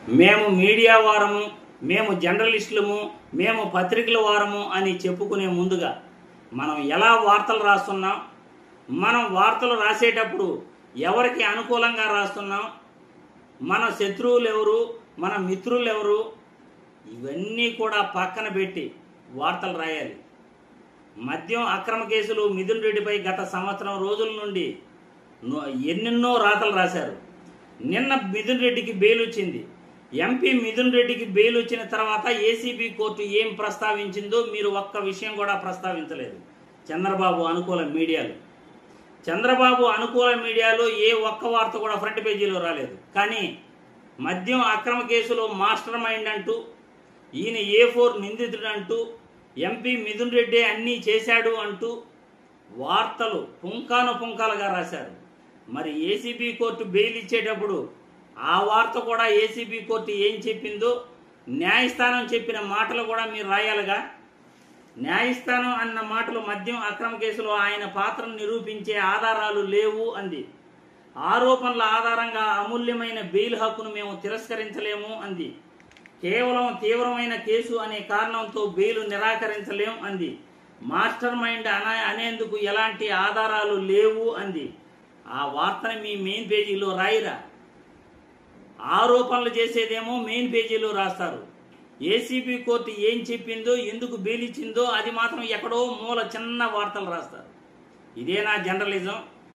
మేము మీడియా వారము, మేము జర్నలిస్టులము, మేము పత్రికల వారము అని చెప్పుకునే ముందుగా మనం ఎలా వార్తలు రాస్తున్నాం, మనం వార్తలు రాసేటప్పుడు ఎవరికి అనుకూలంగా రాస్తున్నాం, మన శత్రువులు ఎవరు, మన మిత్రులు ఎవరు, ఇవన్నీ కూడా పక్కన పెట్టి వార్తలు రాయాలి. మద్యం అక్రమ కేసులు మిథున్ రెడ్డిపై గత సంవత్సరం రోజుల నుండి ఎన్నెన్నో రాతలు రాశారు. నిన్న మిథున్ రెడ్డికి బెయిల్ వచ్చింది. ఎంపీ మిథున్ రెడ్డికి బెయిల్ వచ్చిన తర్వాత ఏసీబీ కోర్టు ఏం ప్రస్తావించిందో మీరు ఒక్క విషయం కూడా ప్రస్తావించలేదు. చంద్రబాబు అనుకూల మీడియాలో ఏ ఒక్క వార్త కూడా ఫ్రంట్ పేజీలో రాలేదు. కానీ మద్యం అక్రమ కేసులో మాస్టర్ మైండ్ అంటూ, ఈయన A4 నిందితుడు అంటూ, ఎంపీ మిథున్ రెడ్డి అన్నీ చేశాడు అంటూ వార్తలు పుంకాలుగా రాశారు. మరి ఏసీబీ కోర్టు బెయిల్ ఇచ్చేటప్పుడు ఆ వార్త కూడా ఏసీబీ కోర్టు ఏం చెప్పిందో, న్యాయస్థానం చెప్పిన మాటలు కూడా మీరు రాయాలిగా. న్యాయస్థానం అన్న మాటలు మద్యం అక్రమ కేసులో ఆయన పాత్రను నిరూపించే ఆధారాలు లేవు అంది. ఆరోపణల ఆధారంగా అమూల్యమైన బెయిల్ హక్కును మేము తిరస్కరించలేము అంది. కేవలం తీవ్రమైన కేసు అనే కారణంతో బెయిల్ నిరాకరించలేం అంది. మాస్టర్ మైండ్ అనేందుకు ఎలాంటి ఆధారాలు లేవు అంది. ఆ వార్తని మీ మెయిన్ పేజీలో రాయిరా. ఆరోపణలు చేసేదేమో మెయిన్ పేజీలో రాస్తారు. ఏసీబీ కోర్టు ఏం చెప్పిందో, ఎందుకు బెయిల్ ఇచ్చిందో అది మాత్రం ఎక్కడో మూల చిన్న వార్తలు రాస్తారు. ఇదేనా జర్నలిజం?